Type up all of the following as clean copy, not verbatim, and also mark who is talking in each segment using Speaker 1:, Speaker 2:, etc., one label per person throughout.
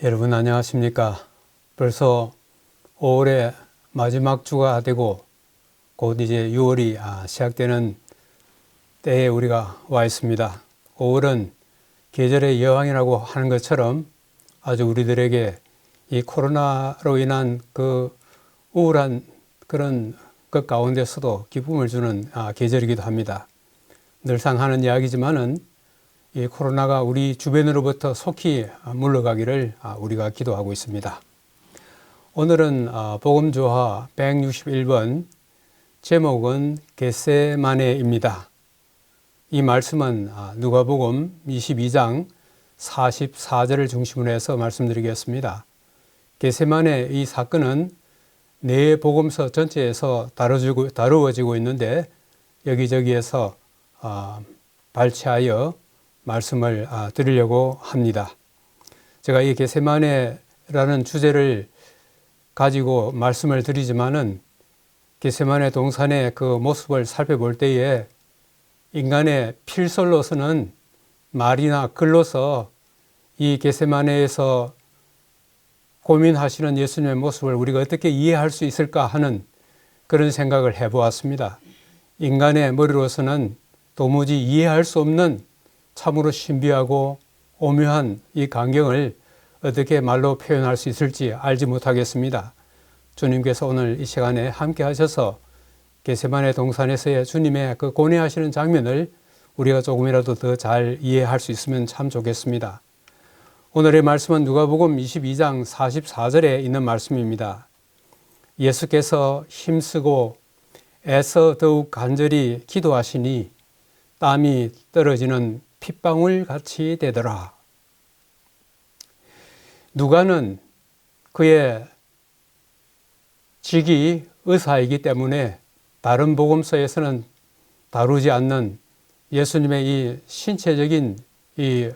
Speaker 1: 여러분 안녕하십니까? 벌써 5월의 마지막 주가 되고 곧 이제 6월이 시작되는 때에 우리가 와 있습니다. 5월은 계절의 여왕이라고 하는 것처럼 아주 우리들에게 이 코로나로 인한 그 우울한 그런 것 가운데서도 기쁨을 주는 계절이기도 합니다. 늘상 하는 이야기지만은 이 코로나가 우리 주변으로부터 속히 물러가기를 우리가 기도하고 있습니다. 오늘은 복음조화 161번 제목은 겟세마네입니다. 이 말씀은 누가복음 22장 44절을 중심으로 해서 말씀드리겠습니다. 겟세마네 이 사건은 네 복음서 전체에서 다루어지고 있는데 여기저기에서 발췌하여 말씀을 드리려고 합니다. 제가 이 겟세마네라는 주제를 가지고 말씀을 드리지만은 겟세마네 동산의 그 모습을 살펴볼 때에 인간의 필설로서는 말이나 글로서 이 겟세마네에서 고민하시는 예수님의 모습을 우리가 어떻게 이해할 수 있을까 하는 그런 생각을 해보았습니다. 인간의 머리로서는 도무지 이해할 수 없는 참으로 신비하고 오묘한 이 광경을 어떻게 말로 표현할 수 있을지 알지 못하겠습니다. 주님께서 오늘 이 시간에 함께 하셔서 겟세마네 동산에서의 주님의 그 고뇌하시는 장면을 우리가 조금이라도 더 잘 이해할 수 있으면 참 좋겠습니다. 오늘의 말씀은 누가복음 22장 44절에 있는 말씀입니다. 예수께서 힘쓰고 애써 더욱 간절히 기도하시니 땀이 떨어지는 핏방울 같이 되더라. 누가는 그의 직이 의사이기 때문에 다른 복음서에서는 다루지 않는 예수님의 이 신체적인 이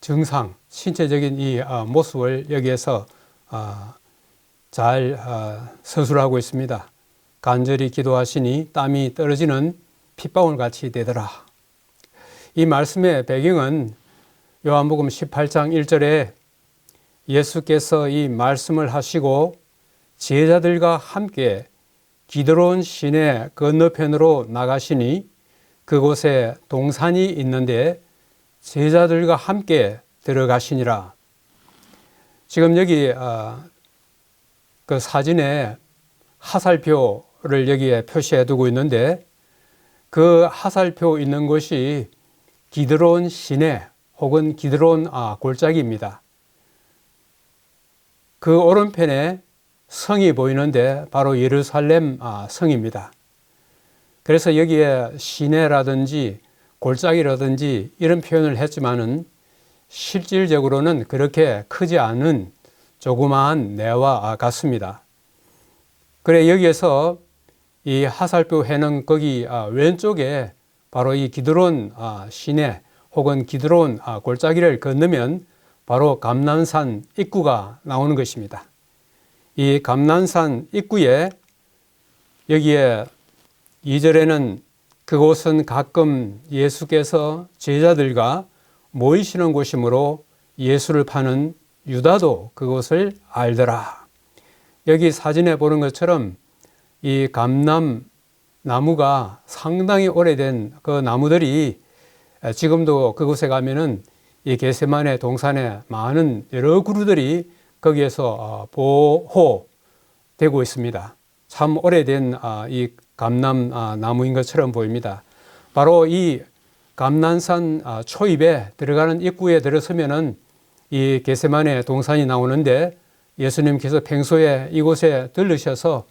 Speaker 1: 증상, 신체적인 이 모습을 여기에서 잘 서술하고 있습니다. 간절히 기도하시니 땀이 떨어지는 핏방울 같이 되더라. 이 말씀의 배경은 요한복음 18장 1절에 예수께서 이 말씀을 하시고 제자들과 함께 기드론 시내 건너편으로 나가시니 그곳에 동산이 있는데 제자들과 함께 들어가시니라. 지금 여기 그 사진에 하살표를 여기에 표시해 두고 있는데 그 하살표 있는 곳이 기드론 시내 혹은 기드론 골짜기입니다. 그 오른편에 성이 보이는데 바로 예루살렘 성입니다. 그래서 여기에 시내라든지 골짜기라든지 이런 표현을 했지만은 실질적으로는 그렇게 크지 않은 조그마한 내와 같습니다. 그래 여기에서 이 하살표 해는 거기 왼쪽에 바로 이 기드론 시내 혹은 기드론 골짜기를 건너면 바로 감난산 입구가 나오는 것입니다. 이 감난산 입구에 여기에 2절에는 그곳은 가끔 예수께서 제자들과 모이시는 곳이므로 예수를 파는 유다도 그곳을 알더라. 여기 사진에 보는 것처럼 이 감남 나무가 상당히 오래된 그 나무들이 지금도 그곳에 가면은 이 겟세마네 동산에 많은 여러 그루들이 거기에서 보호되고 있습니다. 참 오래된 이 감남 나무인 것처럼 보입니다. 바로 이 감난산 초입에 들어가는 입구에 들어서면은 이 겟세마네 동산이 나오는데 예수님께서 평소에 이곳에 들르셔서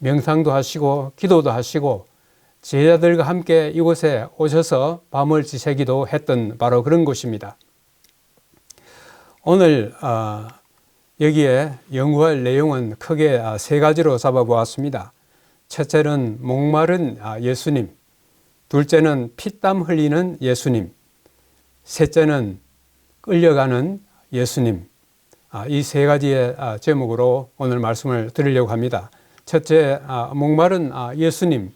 Speaker 1: 명상도 하시고 기도도 하시고 제자들과 함께 이곳에 오셔서 밤을 지새기도 했던 바로 그런 곳입니다. 오늘 여기에 연구할 내용은 크게 세 가지로 잡아보았습니다. 첫째는 목마른 예수님, 둘째는 피땀 흘리는 예수님, 셋째는 끌려가는 예수님. 이 세 가지의 제목으로 오늘 말씀을 드리려고 합니다. 첫째, 목마른 예수님.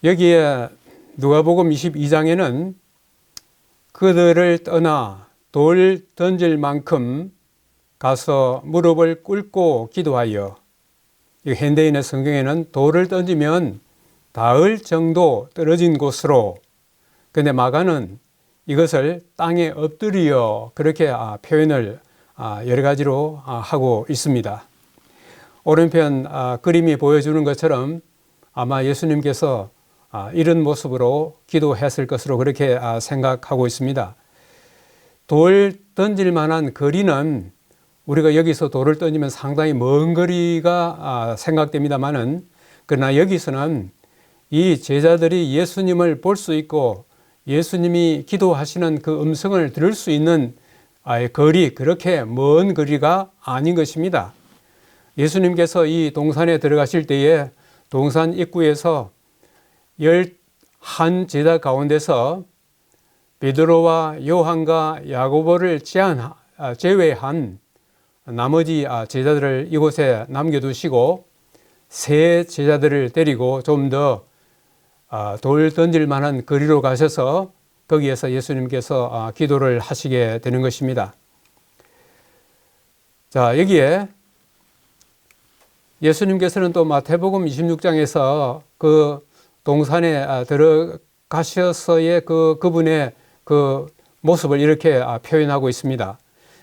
Speaker 1: 여기에 누가복음 22장에는 그들을 떠나 돌 던질 만큼 가서 무릎을 꿇고 기도하여, 이 현대인의 성경에는 돌을 던지면 닿을 정도 떨어진 곳으로, 근데 마가는 이것을 땅에 엎드려 그렇게 표현을 여러 가지로 하고 있습니다. 오른편 그림이 보여주는 것처럼 아마 예수님께서 이런 모습으로 기도했을 것으로 그렇게 생각하고 있습니다. 돌 던질 만한 거리는 우리가 여기서 돌을 던지면 상당히 먼 거리가 생각됩니다만은, 그러나 여기서는 이 제자들이 예수님을 볼 수 있고 예수님이 기도하시는 그 음성을 들을 수 있는 거리, 그렇게 먼 거리가 아닌 것입니다. 예수님께서 이 동산에 들어가실 때에 동산 입구에서 11 제자 가운데서 베드로와 요한과 야고보를 제외한 나머지 제자들을 이곳에 남겨두시고 세 제자들을 데리고 좀 더 돌 던질 만한 거리로 가셔서 거기에서 예수님께서 기도를 하시게 되는 것입니다. 자, 여기에 예수님께서는 또 마태복음 26장에서 그 동산에 들어가셔서의 그분의 그 모습을 이렇게 표현하고 있습니다.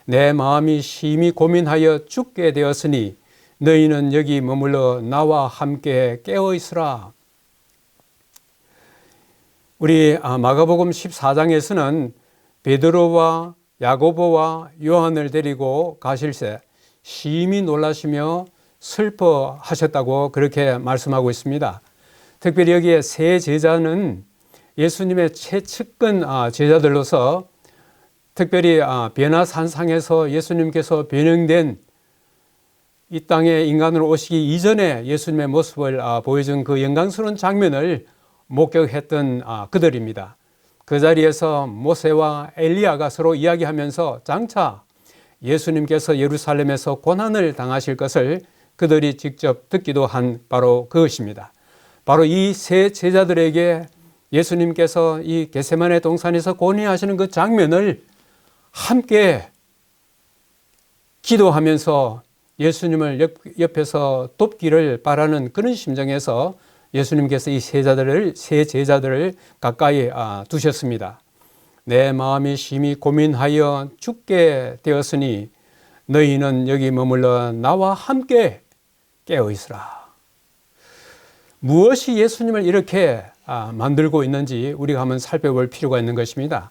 Speaker 1: 내 마음이 심히 고민하여 죽게 되었으니 너희는 여기 머물러 나와 함께 깨어 있으라. 우리 마가복음 14장에서는 베드로와 야고보와 요한을 데리고 가실새 심히 놀라시며 슬퍼하셨다고 그렇게 말씀하고 있습니다. 특별히 여기에 세 제자는 예수님의 최측근 제자들로서 특별히 변화산상에서 예수님께서 변형된 이 땅에 인간으로 오시기 이전에 예수님의 모습을 보여준 그 영광스러운 장면을 목격했던 그들입니다. 그 자리에서 모세와 엘리야가 서로 이야기하면서 장차 예수님께서 예루살렘에서 고난을 당하실 것을 그들이 직접 듣기도 한 바로 그것입니다. 바로 이 세 제자들에게 예수님께서 이 겟세마네 동산에서 고뇌하시는 그 장면을 함께 기도하면서 예수님을 옆에서 돕기를 바라는 그런 심정에서 예수님께서 이 세 제자들을 가까이 두셨습니다. 내 마음이 심히 고민하여 죽게 되었으니 너희는 여기 머물러 나와 함께 깨어 있으라. 무엇이 예수님을 이렇게 만들고 있는지 우리가 한번 살펴볼 필요가 있는 것입니다.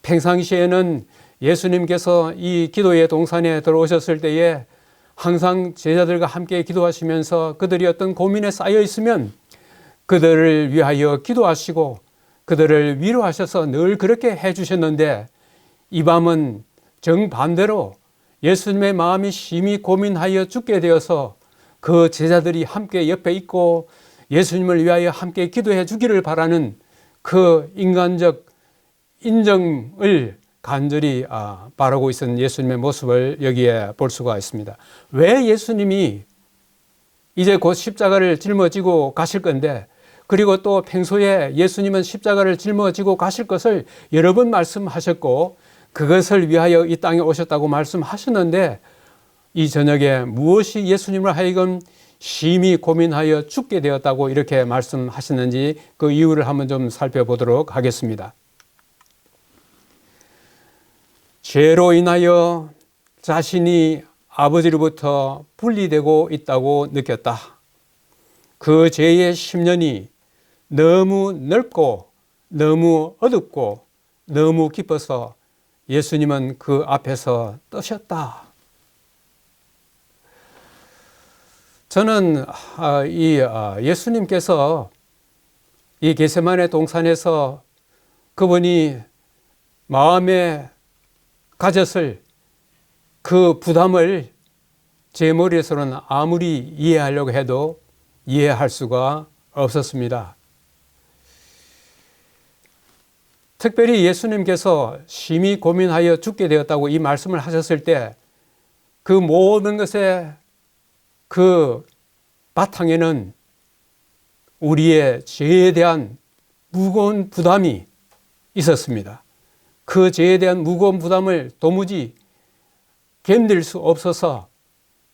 Speaker 1: 평상시에는 예수님께서 이 기도의 동산에 들어오셨을 때에 항상 제자들과 함께 기도하시면서 그들이 어떤 고민에 쌓여 있으면 그들을 위하여 기도하시고 그들을 위로하셔서 늘 그렇게 해주셨는데, 이 밤은 정반대로 예수님의 마음이 심히 고민하여 죽게 되어서 그 제자들이 함께 옆에 있고 예수님을 위하여 함께 기도해 주기를 바라는 그 인간적 인정을 간절히 바라고 있었던 예수님의 모습을 여기에 볼 수가 있습니다. 왜 예수님이 이제 곧 십자가를 짊어지고 가실 건데, 그리고 또 평소에 예수님은 십자가를 짊어지고 가실 것을 여러 번 말씀하셨고 그것을 위하여 이 땅에 오셨다고 말씀하셨는데, 이 저녁에 무엇이 예수님을 하여금 심히 고민하여 죽게 되었다고 이렇게 말씀하셨는지 그 이유를 한번 좀 살펴보도록 하겠습니다. 죄로 인하여 자신이 아버지로부터 분리되고 있다고 느꼈다. 그 죄의 심년이 너무 넓고 너무 어둡고 너무 깊어서 예수님은 그 앞에서 떠셨다. 저는 예수님께서 이 겟세마네 동산에서 그분이 마음에 가졌을 그 부담을 제 머리에서는 아무리 이해하려고 해도 이해할 수가 없었습니다. 특별히 예수님께서 심히 고민하여 죽게 되었다고 이 말씀을 하셨을 때 그 모든 것의 그 바탕에는 우리의 죄에 대한 무거운 부담이 있었습니다. 그 죄에 대한 무거운 부담을 도무지 견딜 수 없어서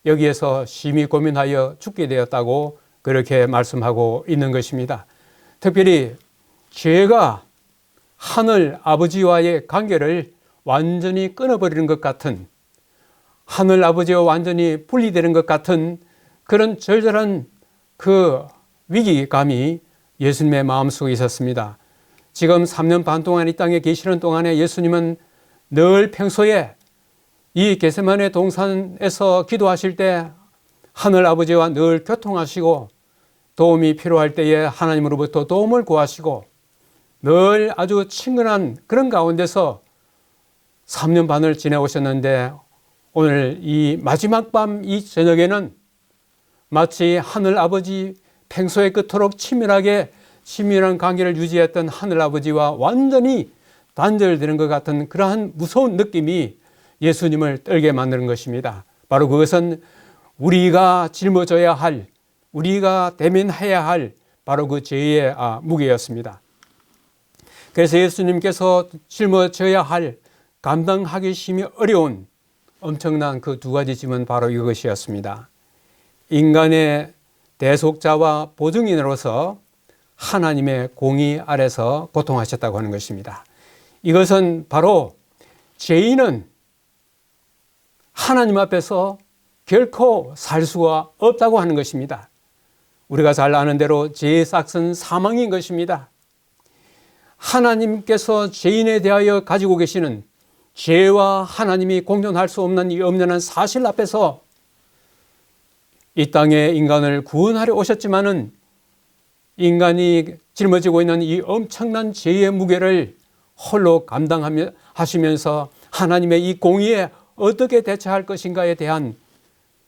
Speaker 1: 여기에서 심히 고민하여 죽게 되었다고 그렇게 말씀하고 있는 것입니다. 특별히 죄가 하늘 아버지와의 관계를 완전히 끊어버리는 것 같은, 하늘 아버지와 완전히 분리되는 것 같은 그런 절절한 그 위기감이 예수님의 마음속에 있었습니다. 지금 3년 반 동안 이 땅에 계시는 동안에 예수님은 늘 평소에 이 겟세마네 동산에서 기도하실 때 하늘 아버지와 늘 교통하시고 도움이 필요할 때에 하나님으로부터 도움을 구하시고 늘 아주 친근한 그런 가운데서 3년 반을 지내오셨는데 오늘 이 마지막 밤 이 저녁에는 마치 하늘 아버지 평소에 그토록 친밀한 관계를 유지했던 하늘 아버지와 완전히 단절되는 것 같은 그러한 무서운 느낌이 예수님을 떨게 만드는 것입니다. 바로 그것은 우리가 짊어져야 할, 우리가 대면해야 할 바로 그 죄의 무게였습니다. 그래서 예수님께서 짊어져야 할 감당하기 심히 어려운 엄청난 그 두 가지 짐은 바로 이것이었습니다. 인간의 대속자와 보증인으로서 하나님의 공의 아래서 고통하셨다고 하는 것입니다. 이것은 바로 죄인은 하나님 앞에서 결코 살 수가 없다고 하는 것입니다. 우리가 잘 아는 대로 죄의 삭은 사망인 것입니다. 하나님께서 죄인에 대하여 가지고 계시는 죄와 하나님이 공존할 수 없는 이 엄연한 사실 앞에서 이 땅에 인간을 구원하려 오셨지만은 인간이 짊어지고 있는 이 엄청난 죄의 무게를 홀로 감당하시면서 하나님의 이 공의에 어떻게 대처할 것인가에 대한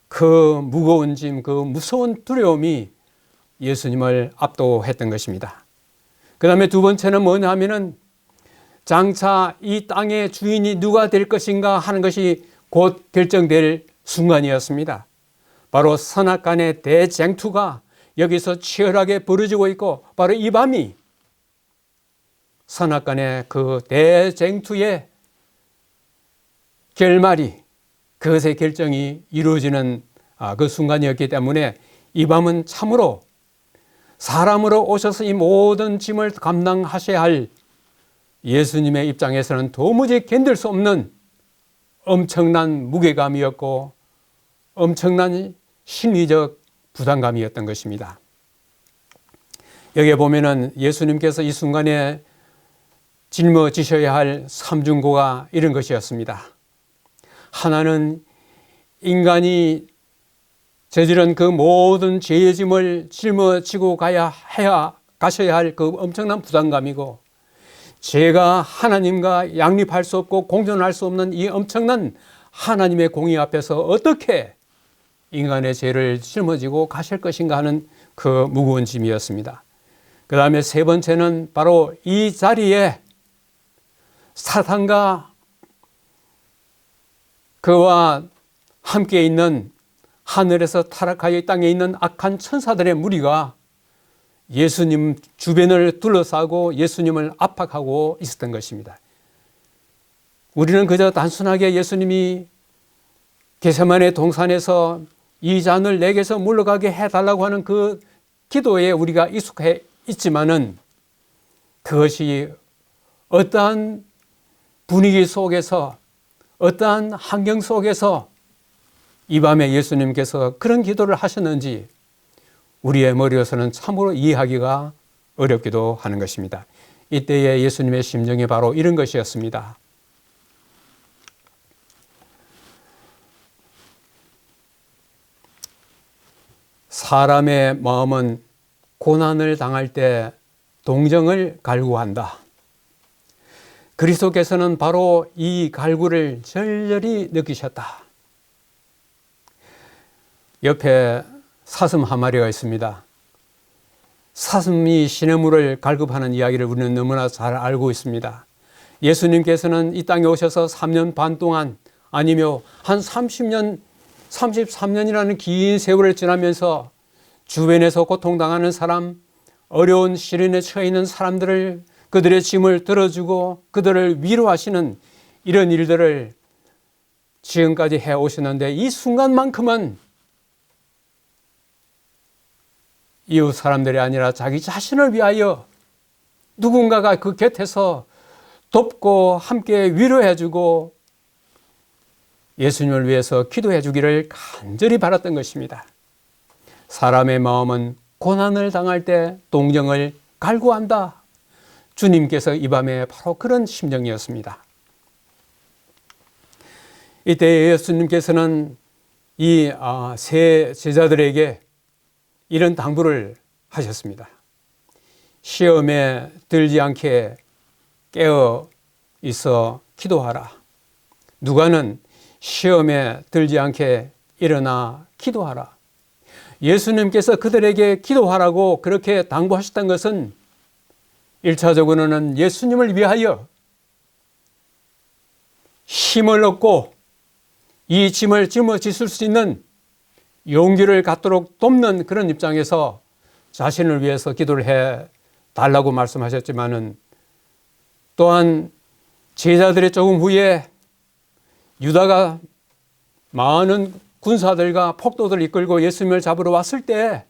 Speaker 1: 그 무거운 짐, 그 무서운 두려움이 예수님을 압도했던 것입니다. 그 다음에 두 번째는 뭐냐 하면은 장차 이 땅의 주인이 누가 될 것인가 하는 것이 곧 결정될 순간이었습니다. 바로 선악간의 대쟁투가 여기서 치열하게 벌어지고 있고 바로 이 밤이 선악간의 그 대쟁투의 결말이, 그것의 결정이 이루어지는 그 순간이었기 때문에 이 밤은 참으로 사람으로 오셔서 이 모든 짐을 감당하셔야 할 예수님의 입장에서는 도무지 견딜 수 없는 엄청난 무게감이었고 엄청난 심리적 부담감이었던 것입니다. 여기에 보면은 예수님께서 이 순간에 짊어지셔야 할 삼중고가 이런 것이었습니다. 하나는 인간이 저지른 그 모든 죄의 짐을 짊어지고 가셔야 할 그 엄청난 부담감이고, 죄가 하나님과 양립할 수 없고 공존할 수 없는 이 엄청난 하나님의 공의 앞에서 어떻게 인간의 죄를 짊어지고 가실 것인가 하는 그 무거운 짐이었습니다. 그 다음에 세 번째는 바로 이 자리에 사탄과 그와 함께 있는 하늘에서 타락하여 이 땅에 있는 악한 천사들의 무리가 예수님 주변을 둘러싸고 예수님을 압박하고 있었던 것입니다. 우리는 그저 단순하게 예수님이 겟세마네 동산에서 이 잔을 내게서 물러가게 해달라고 하는 그 기도에 우리가 익숙해 있지만은 그것이 어떠한 분위기 속에서 어떠한 환경 속에서 이 밤에 예수님께서 그런 기도를 하셨는지 우리의 머리로서는 참으로 이해하기가 어렵기도 하는 것입니다. 이때의 예수님의 심정이 바로 이런 것이었습니다. 사람의 마음은 고난을 당할 때 동정을 갈구한다. 그리스도께서는 바로 이 갈구를 절절히 느끼셨다. 옆에 사슴 한 마리가 있습니다. 사슴이 시냇물을 갈급하는 이야기를 우리는 너무나 잘 알고 있습니다. 예수님께서는 이 땅에 오셔서 3년 반 동안 아니며 한 30년, 33년이라는 긴 세월을 지나면서 주변에서 고통당하는 사람, 어려운 시련에 처해 있는 사람들을 그들의 짐을 들어주고 그들을 위로하시는 이런 일들을 지금까지 해오셨는데, 이 순간만큼은 이웃 사람들이 아니라 자기 자신을 위하여 누군가가 그 곁에서 돕고 함께 위로해주고 예수님을 위해서 기도해 주기를 간절히 바랐던 것입니다. 사람의 마음은 고난을 당할 때 동정을 갈구한다. 주님께서 이 밤에 바로 그런 심정이었습니다. 이때 예수님께서는 이 세 제자들에게 이런 당부를 하셨습니다. 시험에 들지 않게 깨어 있어 기도하라. 누가는 시험에 들지 않게 일어나 기도하라. 예수님께서 그들에게 기도하라고 그렇게 당부하셨던 것은 1차적으로는 예수님을 위하여 힘을 얻고 이 짐을 짊어지실 수 있는 용기를 갖도록 돕는 그런 입장에서 자신을 위해서 기도를 해 달라고 말씀하셨지만은, 또한 제자들의 조금 후에 유다가 많은 군사들과 폭도들을 이끌고 예수님을 잡으러 왔을 때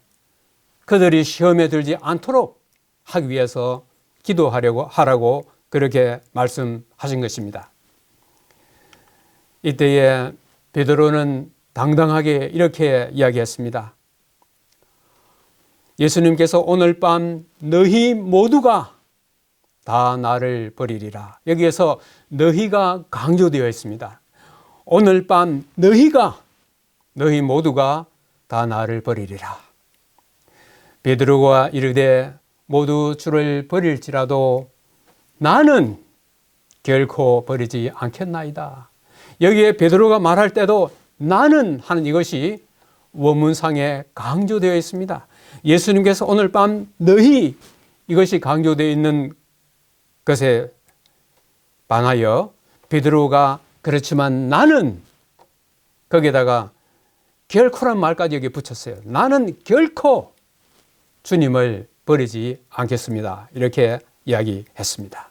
Speaker 1: 그들이 시험에 들지 않도록 하기 위해서 기도하라고 그렇게 말씀하신 것입니다. 이때에 베드로는 당당하게 이렇게 이야기했습니다. 예수님께서 오늘 밤 너희 모두가 다 나를 버리리라. 여기에서 너희가 강조되어 있습니다. 오늘 밤 너희 모두가 다 나를 버리리라. 베드로가 이르되 모두 주를 버릴지라도 나는 결코 버리지 않겠나이다. 여기에 베드로가 말할 때도 나는 하는 이것이 원문상에 강조되어 있습니다. 예수님께서 오늘 밤 너희 이것이 강조되어 있는 것에 반하여 베드로가 그렇지만 나는 거기에다가 결코란 말까지 여기 붙였어요. 나는 결코 주님을 버리지 않겠습니다. 이렇게 이야기했습니다.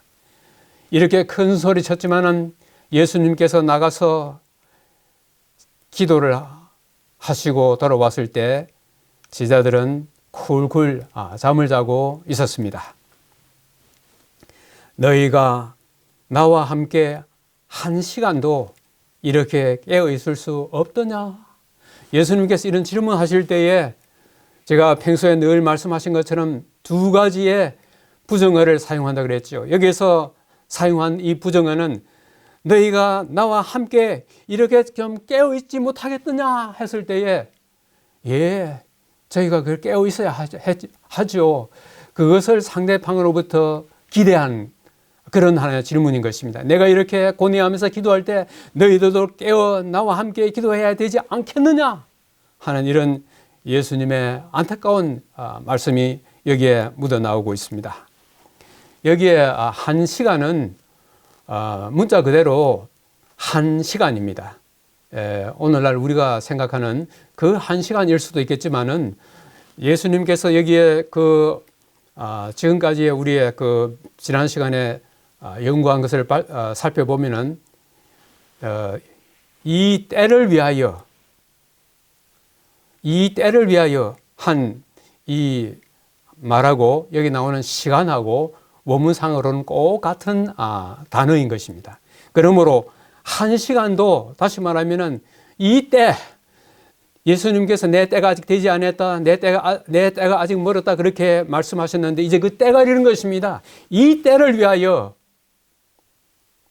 Speaker 1: 이렇게 큰 소리 쳤지만은 예수님께서 나가서 기도를 하시고 돌아왔을 때 제자들은 쿨쿨 잠을 자고 있었습니다. 너희가 나와 함께 한 시간도 이렇게 깨어 있을 수 없더냐? 예수님께서 이런 질문하실 때에 제가 평소에 늘 말씀하신 것처럼 두 가지의 부정어를 사용한다 그랬죠. 여기에서 사용한 이 부정어는 너희가 나와 함께 이렇게 좀 깨어 있지 못하겠느냐 했을 때에 예, 저희가 그걸 깨어 있어야 하죠. 그것을 상대방으로부터 기대한 그런 하나의 질문인 것입니다. 내가 이렇게 고뇌하면서 기도할 때 너희들도 깨어 나와 함께 기도해야 되지 않겠느냐 하는 이런 예수님의 안타까운 말씀이 여기에 묻어나오고 있습니다. 여기에 한 시간은 문자 그대로 한 시간입니다. 오늘날 우리가 생각하는 그 한 시간일 수도 있겠지만은 예수님께서 여기에 지금까지의 우리의 지난 시간에 연구한 것을 살펴보면은 이 때를 위하여 한 이 말하고 여기 나오는 시간하고 원문상으로는 꼭 같은 단어인 것입니다. 그러므로 한 시간도 다시 말하면은 이 때 예수님께서 내 때가 아직 되지 않았다, 내 때가 아직 멀었다 그렇게 말씀하셨는데 이제 그 때가 이르는 것입니다. 이 때를 위하여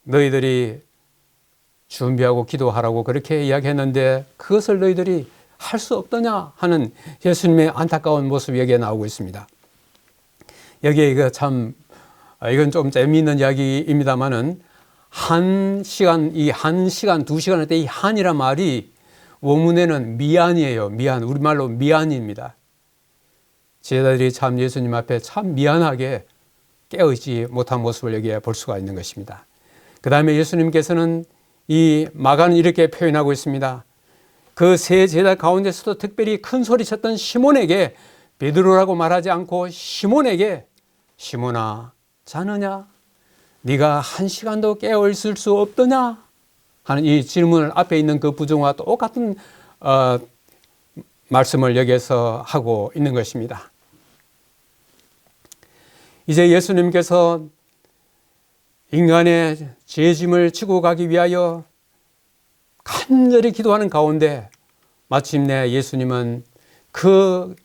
Speaker 1: 너희들이 준비하고 기도하라고 그렇게 이야기했는데 그것을 너희들이 할 수 없더냐 하는 예수님의 안타까운 모습이 여기에 나오고 있습니다. 여기에 이건 좀 재미있는 이야기입니다만은 한 시간, 두 시간 할 때 이 한이란 말이 원문에는 미안이에요. 우리말로 미안입니다. 제자들이 참 예수님 앞에 참 미안하게 깨어있지 못한 모습을 여기에 볼 수가 있는 것입니다. 그 다음에 예수님께서는 이 마가는 이렇게 표현하고 있습니다. 그 세 제자 가운데서도 특별히 큰 소리 쳤던 시몬에게 베드로라고 말하지 않고 시몬에게 시몬아 자느냐? 네가 한 시간도 깨어 있을 수 없더냐? 하는 이 질문을 앞에 있는 그 부정과 똑같은 말씀을 여기서 하고 있는 것입니다. 이제 예수님께서 인간의 죄짐을 지고 가기 위하여 간절히 기도하는 가운데 마침내 예수님은 그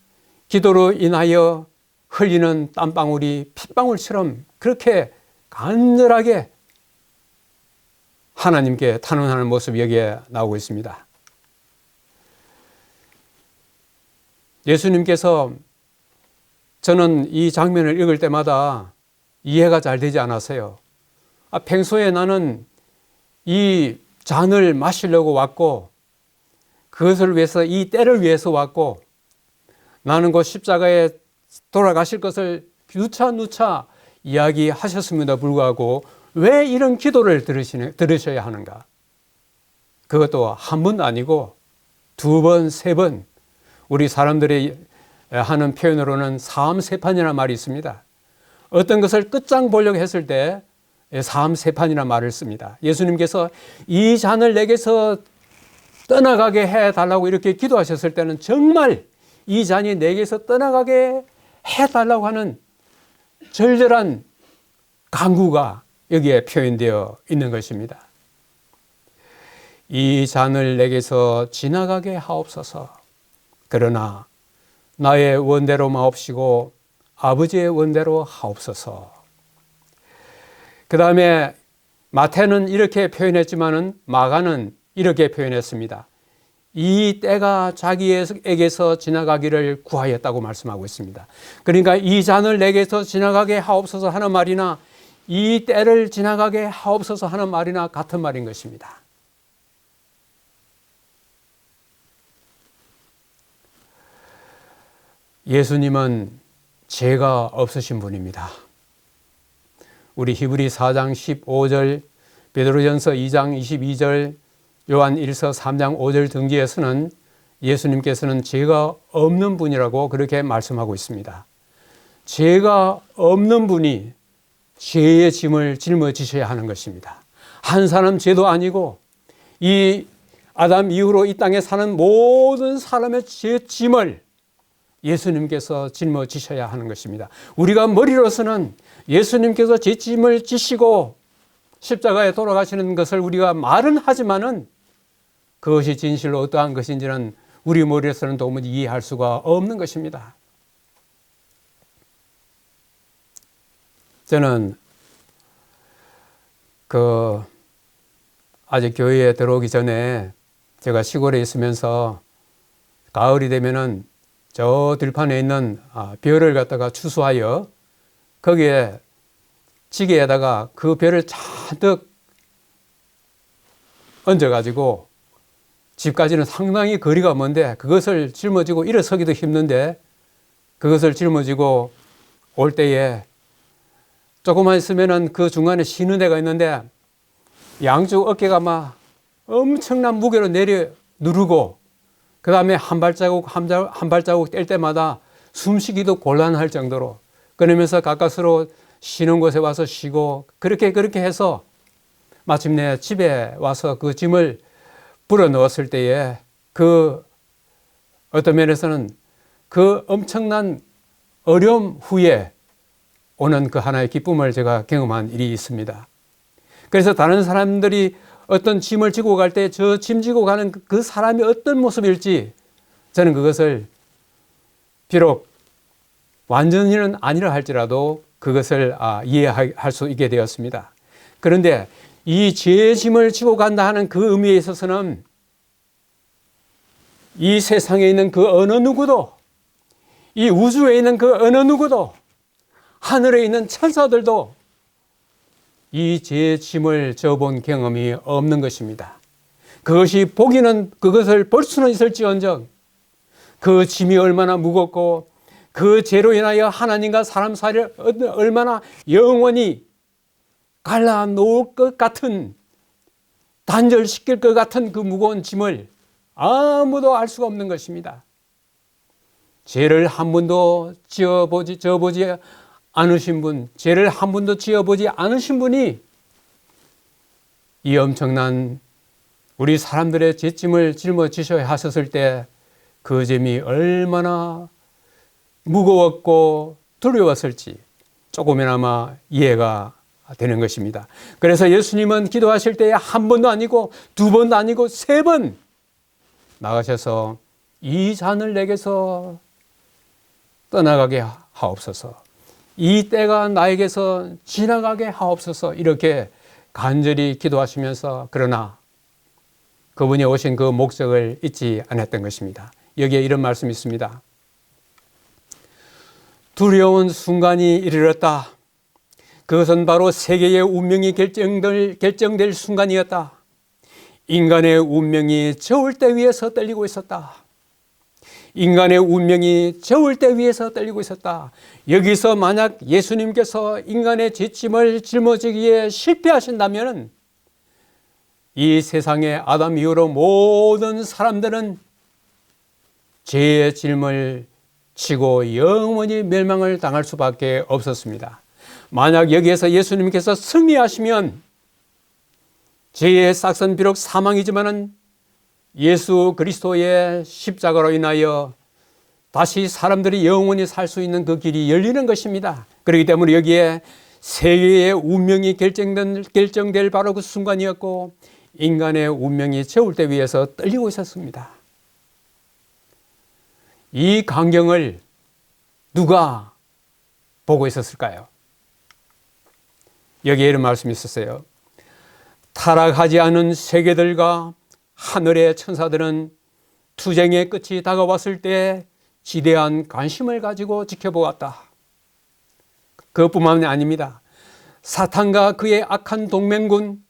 Speaker 1: 기도로 인하여 흘리는 땀방울이 핏방울처럼 그렇게 간절하게 하나님께 탄원하는 모습이 여기에 나오고 있습니다. 예수님께서 저는 이 장면을 읽을 때마다 이해가 잘 되지 않았어요. 평소에 나는 이 잔을 마시려고 왔고 그것을 위해서 이 때를 위해서 왔고 나는 곧 십자가에 돌아가실 것을 누차 이야기하셨음에도 불구하고 왜 이런 기도를 들으셔야 하는가? 그것도 한 번도 아니고 두 번, 세 번. 우리 사람들이 하는 표현으로는 사암세판이라는 말이 있습니다. 어떤 것을 끝장 보려고 했을 때 사암세판이라는 말을 씁니다. 예수님께서 이 잔을 내게서 떠나가게 해달라고 이렇게 기도하셨을 때는 정말 이 잔이 내게서 떠나가게 해달라고 하는 절절한 간구가 여기에 표현되어 있는 것입니다. 이 잔을 내게서 지나가게 하옵소서. 그러나 나의 원대로 마옵시고 아버지의 원대로 하옵소서. 그 다음에 마태는 이렇게 표현했지만은 마가는 이렇게 표현했습니다. 이 때가 자기에게서 지나가기를 구하였다고 말씀하고 있습니다. 그러니까 이 잔을 내게서 지나가게 하옵소서 하는 말이나 이 때를 지나가게 하옵소서 하는 말이나 같은 말인 것입니다. 예수님은 죄가 없으신 분입니다. 우리 히브리 4장 15절, 베드로전서 2장 22절, 요한 1서 3장 5절 등지에서는 예수님께서는 죄가 없는 분이라고 그렇게 말씀하고 있습니다. 죄가 없는 분이 죄의 짐을 짊어지셔야 하는 것입니다. 한 사람 죄도 아니고 이 아담 이후로 이 땅에 사는 모든 사람의 죄 짐을 예수님께서 짊어지셔야 하는 것입니다. 우리가 머리로서는 예수님께서 죄 짐을 지시고 십자가에 돌아가시는 것을 우리가 말은 하지만은 그것이 진실로 어떠한 것인지는 우리 머리에서는 도무지 이해할 수가 없는 것입니다. 저는 아직 교회에 들어오기 전에 제가 시골에 있으면서 가을이 되면은 저 들판에 있는 벼를 갖다가 추수하여 거기에 지게에다가 그 벼를 잔뜩 얹어가지고 집까지는 상당히 거리가 먼데 그것을 짊어지고 일어서기도 힘든데 그것을 짊어지고 올 때에 조금만 있으면은 그 중간에 쉬는 데가 있는데 양쪽 어깨가 막 엄청난 무게로 내려 누르고 그 다음에 한 발자국 뗄 때마다 숨쉬기도 곤란할 정도로 그러면서 가까스로 쉬는 곳에 와서 쉬고 그렇게 해서 마침내 집에 와서 그 짐을 불어 넣었을 때에 그 어떤 면에서는 그 엄청난 어려움 후에 오는 그 하나의 기쁨을 제가 경험한 일이 있습니다. 그래서 다른 사람들이 어떤 짐을 지고 갈 때 저 짐 지고 가는 그 사람이 어떤 모습일지 저는 그것을 비록 완전히는 아니라 할지라도 그것을 이해할 수 있게 되었습니다. 그런데 이 죄의 짐을 지고 간다 하는 그 의미에 있어서는 이 세상에 있는 그 어느 누구도 이 우주에 있는 그 어느 누구도 하늘에 있는 천사들도 이 죄의 짐을 져본 경험이 없는 것입니다. 그것이 보기는 그것을 볼 수는 있을지언정 그 짐이 얼마나 무겁고 그 죄로 인하여 하나님과 사람 사이를 얼마나 영원히 갈라놓을 것 같은 단절시킬 것 같은 그 무거운 짐을 아무도 알 수가 없는 것입니다. 죄를 한 번도 져보지 않으신 분, 죄를 한 번도 지어보지 않으신 분이 이 엄청난 우리 사람들의 죄짐을 짊어지셔야 하셨을 때 그 점이 얼마나 무거웠고 두려웠을지 조금이나마 이해가 되는 것입니다. 그래서 예수님은 기도하실 때에 한 번도 아니고 두 번도 아니고 세 번 나가셔서 이 잔을 내게서 떠나가게 하옵소서, 이 때가 나에게서 지나가게 하옵소서, 이렇게 간절히 기도하시면서 그러나 그분이 오신 그 목적을 잊지 않았던 것입니다. 여기에 이런 말씀이 있습니다. 두려운 순간이 이르렀다. 그것은 바로 세계의 운명이 결정될 순간이었다. 인간의 운명이 저울대 위에서 떨리고 있었다. 인간의 운명이 저울대 위에서 떨리고 있었다. 여기서 만약 예수님께서 인간의 죄짐을 짊어지기에 실패하신다면 이 세상의 아담 이후로 모든 사람들은 죄의 짐을 지고 영원히 멸망을 당할 수밖에 없었습니다. 만약 여기에서 예수님께서 승리하시면 죄의 싹은 비록 사망이지만은 예수 그리스도의 십자가로 인하여 다시 사람들이 영원히 살 수 있는 그 길이 열리는 것입니다. 그렇기 때문에 여기에 세계의 운명이 결정될 바로 그 순간이었고 인간의 운명이 저울대 위에서 떨리고 있었습니다. 이 광경을 누가 보고 있었을까요? 여기에 이런 말씀이 있었어요. 타락하지 않은 세계들과 하늘의 천사들은 투쟁의 끝이 다가왔을 때 지대한 관심을 가지고 지켜보았다. 그것뿐만이 아닙니다. 사탄과 그의 악한 동맹군,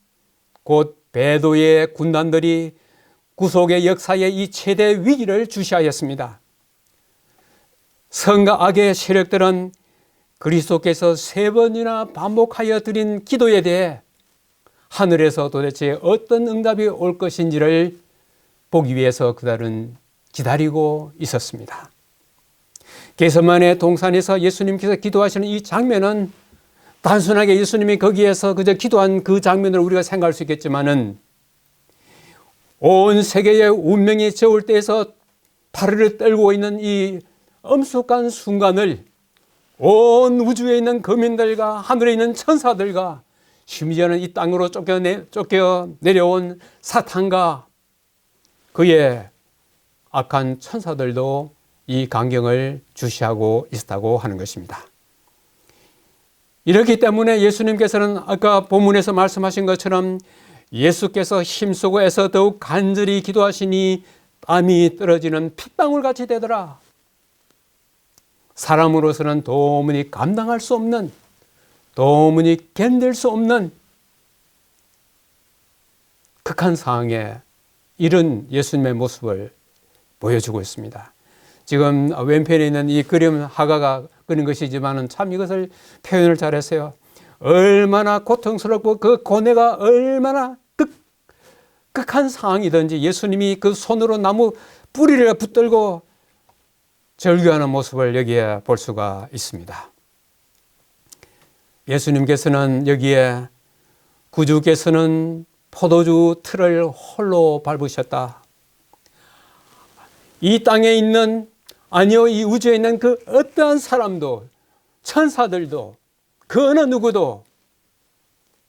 Speaker 1: 곧 배도의 군단들이 구속의 역사의 이 최대 위기를 주시하였습니다. 성과 악의 세력들은 그리스도께서 3번이나 반복하여 드린 기도에 대해 하늘에서 도대체 어떤 응답이 올 것인지를 보기 위해서 그들은 기다리고 있었습니다. 겟세마네 동산에서 예수님께서 기도하시는 이 장면은 단순하게 예수님이 거기에서 그저 기도한 그 장면을 우리가 생각할 수 있겠지만은 온 세계의 운명이 저울 때에서 파르르 떨고 있는 이 엄숙한 순간을 온 우주에 있는 거민들과 하늘에 있는 천사들과 심지어는 이 땅으로 쫓겨 내려온 사탄과 그의 악한 천사들도 이 광경을 주시하고 있었다고 하는 것입니다. 이렇기 때문에 예수님께서는 아까 본문에서 말씀하신 것처럼 예수께서 힘쓰고 애써 더욱 간절히 기도하시니 땀이 떨어지는 핏방울 같이 되더라. 사람으로서는 도무지 감당할 수 없는, 도무지 견딜 수 없는 극한 상황에 이런 예수님의 모습을 보여주고 있습니다. 지금 왼편에 있는 이 그림 화가가 그린 것이지만 참 이것을 표현을 잘했어요. 얼마나 고통스럽고 그 고뇌가 얼마나 극한 상황이든지 예수님이 그 손으로 나무 뿌리를 붙들고 절규하는 모습을 여기에 볼 수가 있습니다. 예수님께서는 여기에 구주께서는 포도주 틀을 홀로 밟으셨다. 이 땅에 있는, 아니요, 이 우주에 있는 그 어떠한 사람도, 천사들도, 그 어느 누구도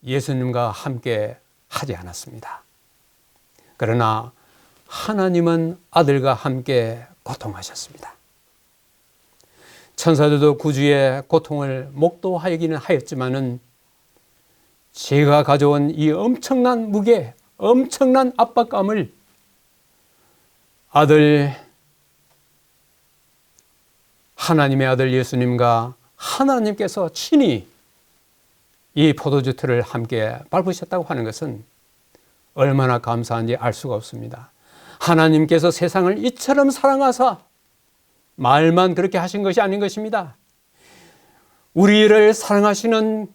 Speaker 1: 예수님과 함께 하지 않았습니다. 그러나 하나님은 아들과 함께 고통하셨습니다. 천사들도 구주의 고통을 목도하기는 하였지만은 죄가 가져온 이 엄청난 무게, 엄청난 압박감을 하나님의 아들 예수님과 하나님께서 친히 이 포도주 틀을 함께 밟으셨다고 하는 것은 얼마나 감사한지 알 수가 없습니다. 하나님께서 세상을 이처럼 사랑하사 말만 그렇게 하신 것이 아닌 것입니다. 우리를 사랑하시는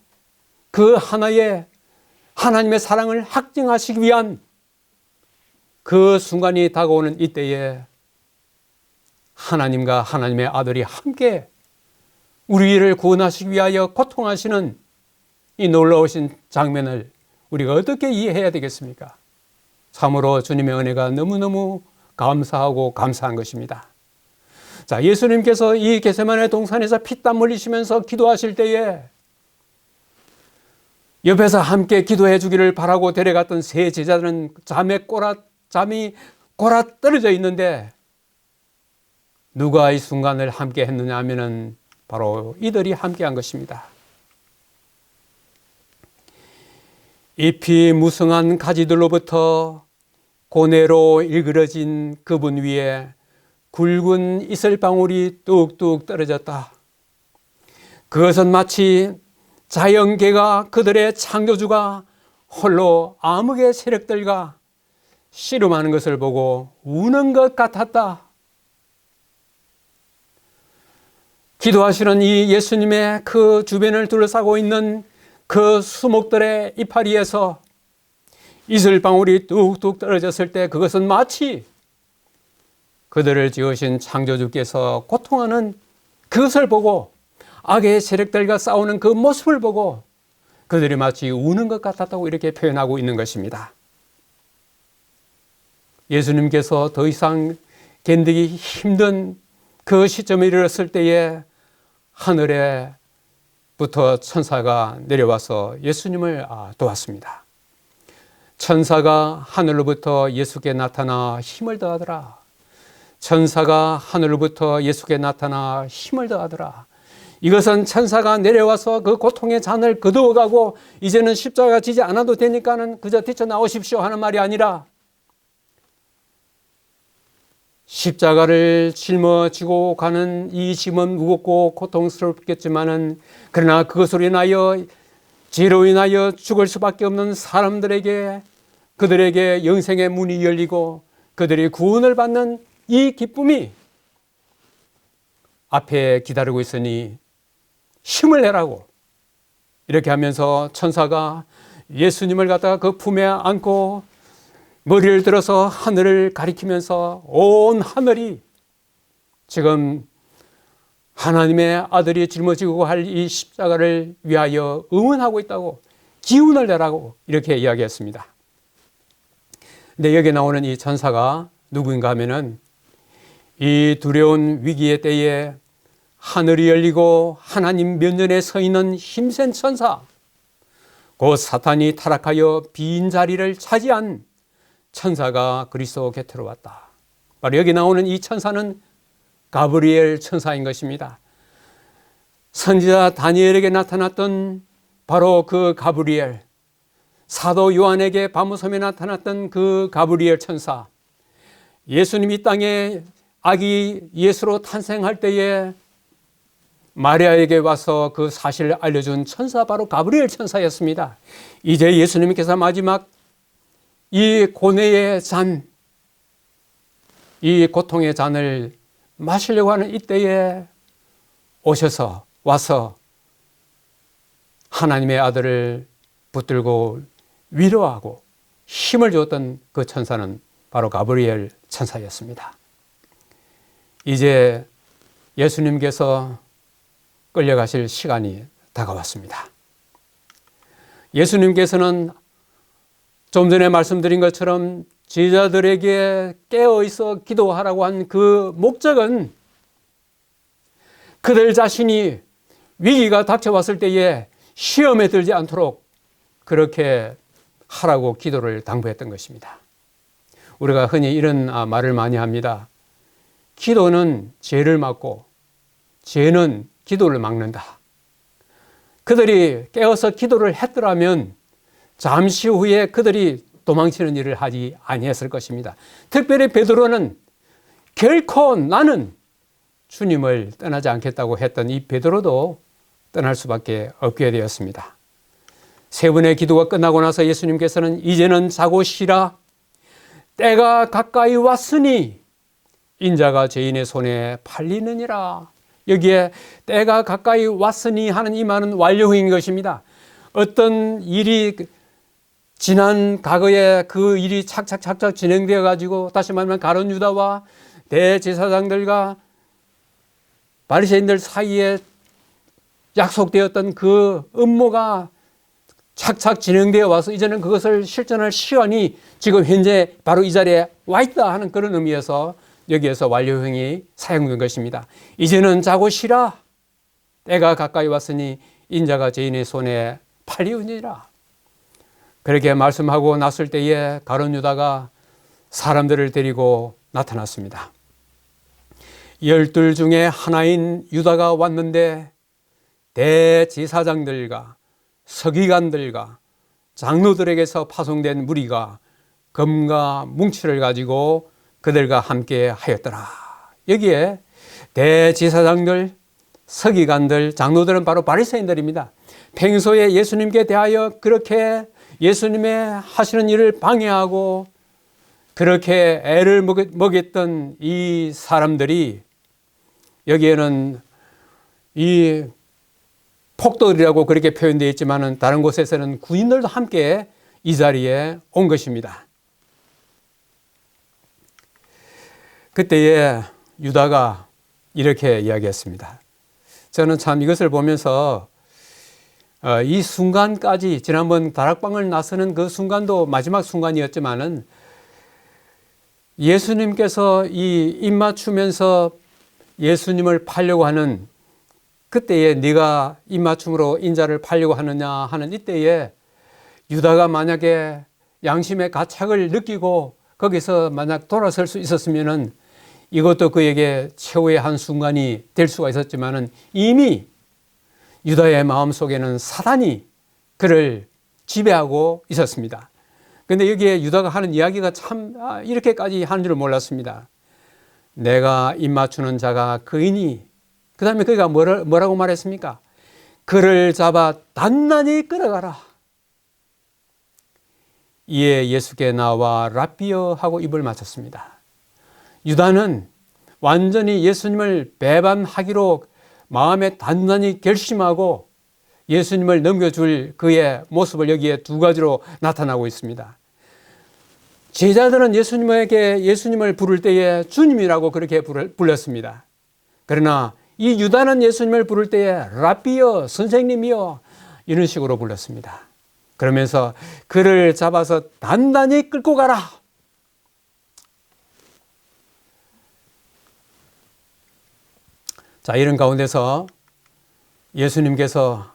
Speaker 1: 그 하나의 하나님의 사랑을 확증하시기 위한 그 순간이 다가오는 이때에 하나님과 하나님의 아들이 함께 우리를 구원하시기 위하여 고통하시는 이 놀라우신 장면을 우리가 어떻게 이해해야 되겠습니까? 참으로 주님의 은혜가 너무너무 감사하고 감사한 것입니다. 자, 예수님께서 이 겟세마네 동산에서 피땀 흘리시면서 기도하실 때에 옆에서 함께 기도해 주기를 바라고 데려갔던 세 제자들은 잠이 꼬라 떨어져 있는데 누가 이 순간을 함께 했느냐 하면은 바로 이들이 함께 한 것입니다. 잎이 무성한 가지들로부터 고뇌로 일그러진 그분 위에 굵은 이슬방울이 뚝뚝 떨어졌다. 그것은 마치 자연계가 그들의 창조주가 홀로 암흑의 세력들과 씨름하는 것을 보고 우는 것 같았다. 기도하시는 이 예수님의 그 주변을 둘러싸고 있는 그 수목들의 이파리에서 이슬방울이 뚝뚝 떨어졌을 때 그것은 마치 그들을 지으신 창조주께서 고통하는 그것을 보고 악의 세력들과 싸우는 그 모습을 보고 그들이 마치 우는 것 같았다고 이렇게 표현하고 있는 것입니다. 예수님께서 더 이상 견디기 힘든 그 시점에 이르렀을 때에 하늘에부터 천사가 내려와서 예수님을 도왔습니다. 천사가 하늘로부터 예수께 나타나 힘을 더하더라. 천사가 하늘로부터 예수께 나타나 힘을 더하더라. 이것은 천사가 내려와서 그 고통의 잔을 거두어가고 이제는 십자가 지지 않아도 되니까는 그저 뛰쳐나오십시오 하는 말이 아니라 십자가를 짊어지고 가는 이 짐은 무겁고 고통스럽겠지만은 그러나 그것으로 인하여 죄로 인하여 죽을 수밖에 없는 사람들에게 그들에게 영생의 문이 열리고 그들이 구원을 받는 이 기쁨이 앞에 기다리고 있으니 힘을 내라고 이렇게 하면서 천사가 예수님을 갖다가 그 품에 안고 머리를 들어서 하늘을 가리키면서 온 하늘이 지금 하나님의 아들이 짊어지고 할 이 십자가를 위하여 응원하고 있다고 기운을 내라고 이렇게 이야기했습니다. 근데 여기 나오는 이 천사가 누구인가 하면은 이 두려운 위기의 때에 하늘이 열리고 하나님 면전에 서 있는 힘센 천사, 곧 사탄이 타락하여 빈 자리를 차지한 천사가 그리스도 곁으로 왔다. 바로 여기 나오는 이 천사는 가브리엘 천사인 것입니다. 선지자 다니엘에게 나타났던 바로 그 가브리엘, 사도 요한에게 밤무섬에 나타났던 그 가브리엘 천사, 예수님이 이 땅에 아기 예수로 탄생할 때에 마리아에게 와서 그 사실을 알려준 천사 바로 가브리엘 천사였습니다. 이제 예수님께서 마지막 이 고뇌의 잔, 이 고통의 잔을 마시려고 하는 이때에 오셔서 와서 하나님의 아들을 붙들고 위로하고 힘을 주었던 그 천사는 바로 가브리엘 천사였습니다. 이제 예수님께서 끌려가실 시간이 다가왔습니다. 예수님께서는 좀 전에 말씀드린 것처럼 제자들에게 깨어있어 기도하라고 한 그 목적은 그들 자신이 위기가 닥쳐왔을 때에 시험에 들지 않도록 그렇게 하라고 기도를 당부했던 것입니다. 우리가 흔히 이런 말을 많이 합니다. 기도는 죄를 막고 죄는 기도를 막는다. 그들이 깨어서 기도를 했더라면 잠시 후에 그들이 도망치는 일을 하지 아니했을 것입니다. 특별히 베드로는 결코 나는 주님을 떠나지 않겠다고 했던 이 베드로도 떠날 수밖에 없게 되었습니다. 세 번의 기도가 끝나고 나서 예수님께서는 이제는 자고 쉬라. 때가 가까이 왔으니 인자가 죄인의 손에 팔리느니라. 여기에 때가 가까이 왔으니 하는 이 말은 완료형인 것입니다. 어떤 일이 지난 과거에 그 일이 착착 진행되어 가지고 다시 말하면 가룟 유다와 대제사장들과 바리새인들 사이에 약속되었던 그 음모가 착착 진행되어 와서 이제는 그것을 실천할 시간이 지금 현재 바로 이 자리에 와 있다 하는 그런 의미에서 여기에서 완료형이 사용된 것입니다. 이제는 자고 쉬라. 때가 가까이 왔으니 인자가 죄인의 손에 팔리우니라. 그렇게 말씀하고 났을 때에 가룟 유다가 사람들을 데리고 나타났습니다. 12 중에 하나인 유다가 왔는데 대제사장들과 서기관들과 장로들에게서 파송된 무리가 금과 뭉치를 가지고 그들과 함께 하였더라. 여기에 대제사장들, 서기관들, 장로들은 바로 바리새인들입니다. 평소에 예수님께 대하여 그렇게 예수님의 하시는 일을 방해하고 그렇게 애를 먹였던 이 사람들이 여기에는 이 폭도들이라고 그렇게 표현되어 있지만 다른 곳에서는 군인들도 함께 이 자리에 온 것입니다. 그때에 유다가 이렇게 이야기했습니다. 저는 참 이것을 보면서 이 순간까지 지난번 다락방을 나서는 그 순간도 마지막 순간이었지만은 예수님께서 이 입맞추면서 예수님을 팔려고 하는 그때에 네가 입맞춤으로 인자를 팔려고 하느냐 하는 이때에 유다가 만약에 양심의 가책을 느끼고 거기서 만약 돌아설 수 있었으면은 이것도 그에게 최후의 한 순간이 될 수가 있었지만은 이미 유다의 마음속에는 사단이 그를 지배하고 있었습니다. 그런데 여기에 유다가 하는 이야기가 참 이렇게까지 하는 줄 몰랐습니다. 내가 입맞추는 자가 그이니, 그 다음에 그가 뭐라고 말했습니까? 그를 잡아 단단히 끌어가라. 이에 예수께 나와 랍비여 하고 입을 맞췄습니다. 유다는 완전히 예수님을 배반하기로 마음에 단단히 결심하고 예수님을 넘겨줄 그의 모습을 여기에 두 가지로 나타나고 있습니다. 제자들은 예수님을 부를 때에 주님이라고 그렇게 불렀습니다. 그러나 이 유다는 예수님을 부를 때에 랍비여, 선생님이여 이런 식으로 불렀습니다. 그러면서 그를 잡아서 단단히 끌고 가라. 자, 이런 가운데서 예수님께서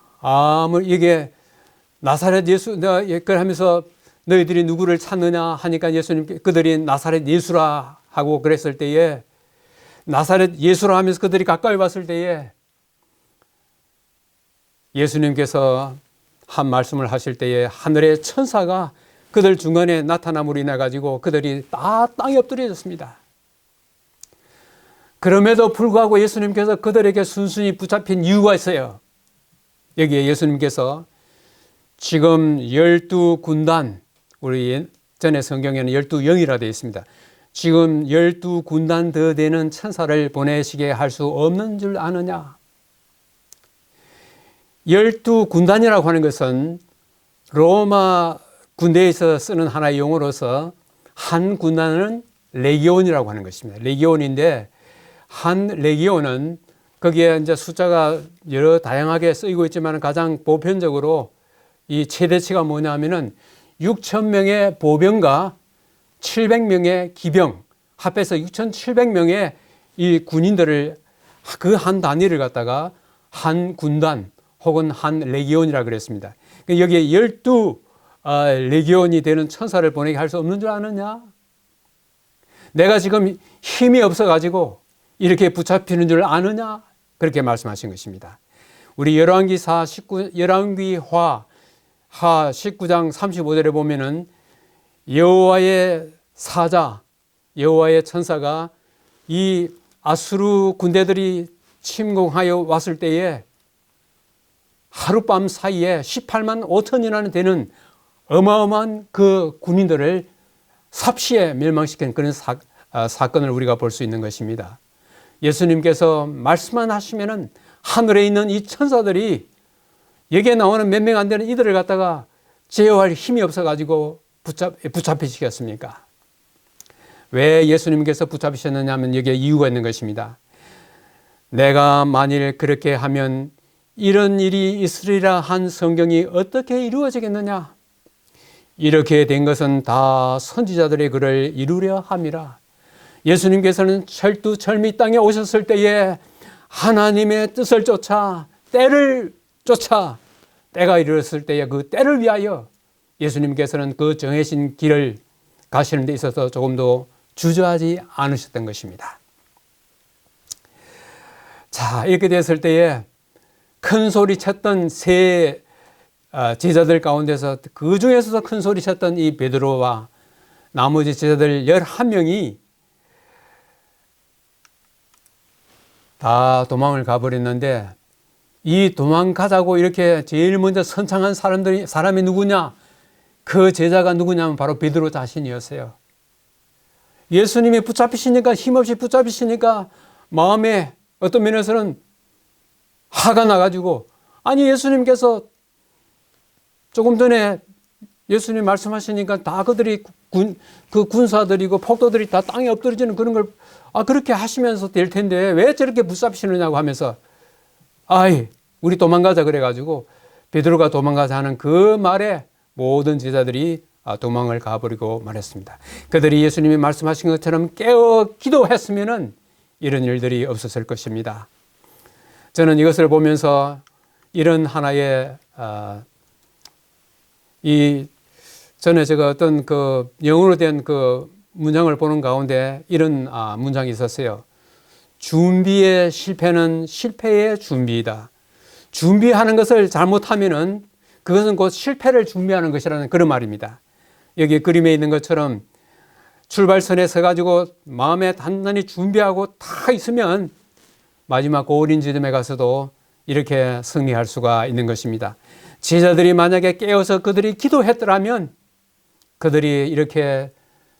Speaker 1: 이게 나사렛 예수, 내가 하면서 너희들이 누구를 찾느냐 하니까 예수님 그들이 나사렛 예수라 하고 그랬을 때에 나사렛 예수라 하면서 그들이 가까이 왔을 때에 예수님께서 한 말씀을 하실 때에 하늘의 천사가 그들 중간에 나타남으로 인해 가지고 그들이 다 땅에 엎드려졌습니다. 그럼에도 불구하고 예수님께서 그들에게 순순히 붙잡힌 이유가 있어요. 여기에 예수님께서 지금 12군단, 우리 전에 성경에는 12영이라 되어 있습니다. 지금 12군단 더 되는 천사를 보내시게 할 수 없는 줄 아느냐? 12군단이라고 하는 것은 로마 군대에서 쓰는 하나의 용어로서 한 군단은 레기온이라고 하는 것입니다. 레기온인데 한 레기온은 거기에 이제 숫자가 여러 다양하게 쓰이고 있지만 가장 보편적으로 이 최대치가 뭐냐 하면은 6,000명의 보병과 700명의 기병, 합해서 6,700명의 이 군인들을 그 한 단위를 갖다가 한 군단 혹은 한 레기온이라 그랬습니다. 여기에 12 레기온이 되는 천사를 보내게 할 수 없는 줄 아느냐? 내가 지금 힘이 없어가지고 이렇게 붙잡히는 줄 아느냐? 그렇게 말씀하신 것입니다. 우리 열왕기하 19장 35절에 보면은 여호와의 사자, 여호와의 천사가 이 아수르 군대들이 침공하여 왔을 때에 하룻밤 사이에 18만 5천이나 되는 어마어마한 그 군인들을 삽시에 멸망시킨 그런 사건을 우리가 볼 수 있는 것입니다. 예수님께서 말씀만 하시면은 하늘에 있는 이 천사들이 여기에 나오는 몇 명 안 되는 이들을 갖다가 제어할 힘이 없어가지고 붙잡히시겠습니까? 왜 예수님께서 붙잡히셨느냐 하면 여기에 이유가 있는 것입니다. 내가 만일 그렇게 하면 이런 일이 있으리라 한 성경이 어떻게 이루어지겠느냐? 이렇게 된 것은 다 선지자들의 글을 이루려 함이라. 예수님께서는 철두철미 땅에 오셨을 때에 하나님의 뜻을 쫓아 때를 쫓아 때가 이르렀을 때에 그 때를 위하여 예수님께서는 그 정해진 길을 가시는 데 있어서 조금도 주저하지 않으셨던 것입니다. 자, 이렇게 됐을 때에 큰 소리 쳤던 세 제자들 가운데서 그 중에서도 큰 소리 쳤던 이 베드로와 나머지 제자들 11명이 다 도망을 가버렸는데, 이 도망가자고 이렇게 제일 먼저 선창한 사람이 누구냐? 그 제자가 누구냐면 바로 베드로 자신이었어요. 예수님이 붙잡히시니까, 힘없이 붙잡히시니까 마음에 어떤 면에서는 화가 나가지고, 아니 예수님께서 조금 전에 예수님 말씀하시니까 다 그들이 그 군사들이고 폭도들이 다 땅에 엎드러지는 그런 걸 그렇게 하시면서 될 텐데 왜 저렇게 붙잡히느냐고 하면서 우리 도망가자 그래가지고 베드로가 도망가자 하는 그 말에 모든 제자들이 도망을 가버리고 말했습니다. 그들이 예수님이 말씀하신 것처럼 깨어 기도했으면은 이런 일들이 없었을 것입니다. 저는 이것을 보면서 이런 하나의 전에 제가 어떤 그 영어로 된 그 문장을 보는 가운데 이런 문장이 있었어요. 준비의 실패는 실패의 준비이다. 준비하는 것을 잘못하면은 그것은 곧 실패를 준비하는 것이라는 그런 말입니다. 여기 그림에 있는 것처럼 출발선에 서가지고 마음에 단단히 준비하고 다 있으면 마지막 고울인 지점에 가서도 이렇게 승리할 수가 있는 것입니다. 제자들이 만약에 깨어서 그들이 기도했더라면 그들이 이렇게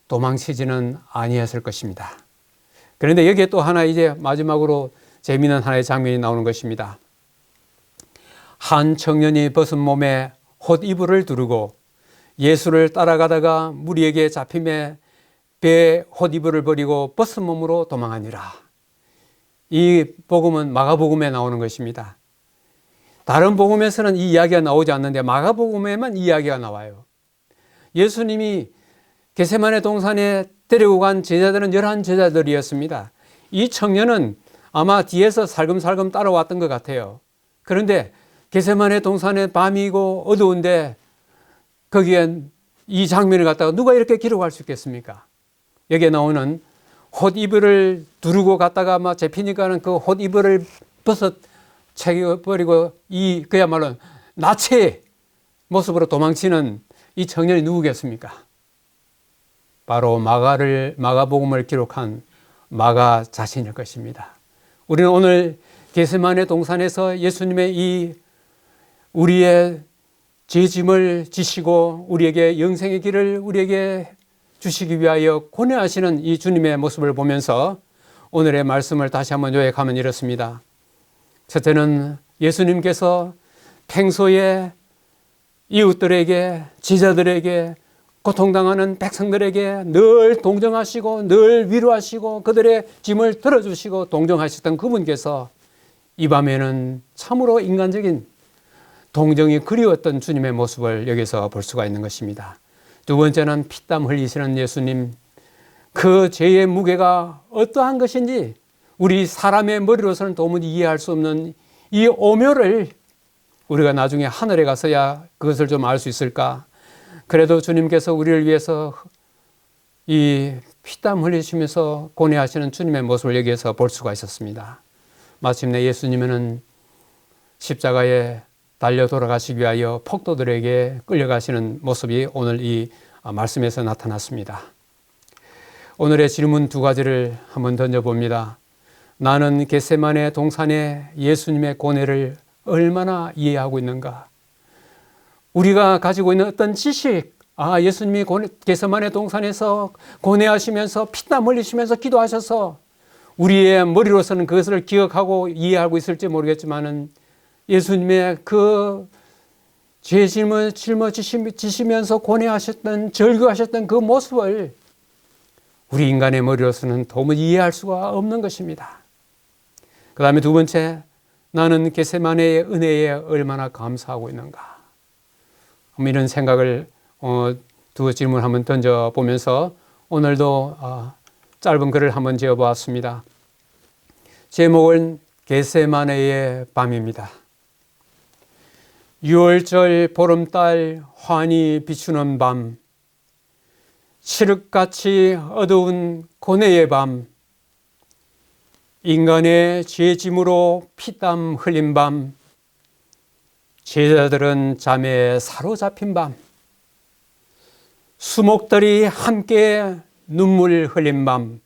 Speaker 1: 도망치지는 아니했을 것입니다. 그런데 여기에 또 하나 이제 마지막으로 재미있는 하나의 장면이 나오는 것입니다. 한 청년이 벗은 몸에 홑이불을 두르고 예수를 따라가다가 무리에게 잡힘에 배에 홑이불을 버리고 벗은 몸으로 도망하니라. 이 복음은 마가복음에 나오는 것입니다. 다른 복음에서는 이 이야기가 나오지 않는데 마가복음에만 이 이야기가 나와요. 예수님이 겟세마네 동산에 데리고 간 제자들은 11제자들이었습니다. 이 청년은 아마 뒤에서 살금살금 따라왔던 것 같아요. 그런데 겟세마네 동산에 밤이고 어두운데 거기에 이 장면을 갖다가 누가 이렇게 기록할 수 있겠습니까? 여기에 나오는 홑이불을 두르고 갔다가 막 잡히니까는 그 홑이불을 벗어 채겨버리고 그야말로 나체의 모습으로 도망치는 이 청년이 누구겠습니까? 바로 마가복음을 기록한 마가 자신일 것입니다. 우리는 오늘 겟세마네 동산에서 예수님의 우리의 죄짐을 지시고 우리에게 영생의 길을 우리에게 주시기 위하여 고뇌하시는 이 주님의 모습을 보면서 오늘의 말씀을 다시 한번 요약하면 이렇습니다. 첫째는 예수님께서 평소에 이웃들에게, 제자들에게, 고통당하는 백성들에게 늘 동정하시고 늘 위로하시고 그들의 짐을 들어주시고 동정하셨던 그분께서 이 밤에는 참으로 인간적인 동정이 그리웠던 주님의 모습을 여기서 볼 수가 있는 것입니다. 두 번째는 피땀 흘리시는 예수님, 그 죄의 무게가 어떠한 것인지 우리 사람의 머리로서는 도무지 이해할 수 없는 이 오묘를 우리가 나중에 하늘에 가서야 그것을 좀 알 수 있을까? 그래도 주님께서 우리를 위해서 이 피땀 흘리시면서 고뇌하시는 주님의 모습을 여기에서 볼 수가 있었습니다. 마침내 예수님은 십자가에 달려 돌아가시기 위하여 폭도들에게 끌려가시는 모습이 오늘 이 말씀에서 나타났습니다. 오늘의 질문 두 가지를 한번 던져봅니다. 나는 겟세마네 동산의 예수님의 고뇌를 얼마나 이해하고 있는가? 우리가 가지고 있는 어떤 지식, 예수님이 겟세마네 동산에서 고뇌하시면서 피땀 흘리시면서 기도하셔서 우리의 머리로서는 그것을 기억하고 이해하고 있을지 모르겠지만은 예수님의 그 죄짐을 짊어지시면서 고뇌하셨던, 절규하셨던 그 모습을 우리 인간의 머리로서는 도무지 이해할 수가 없는 것입니다. 그 다음에 두 번째, 나는 겟세마네의 은혜에 얼마나 감사하고 있는가. 이런 생각을 두 질문 한번 던져보면서 오늘도 짧은 글을 한번 지어보았습니다. 제목은 겟세마네의 밤입니다. 6월절 보름달 환히 비추는 밤, 칠흑같이 어두운 고뇌의 밤, 인간의 죄짐으로 피땀 흘린 밤, 제자들은 잠에 사로잡힌 밤, 수목들이 함께 눈물 흘린 밤,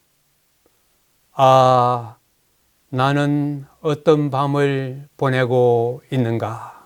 Speaker 1: 나는 어떤 밤을 보내고 있는가?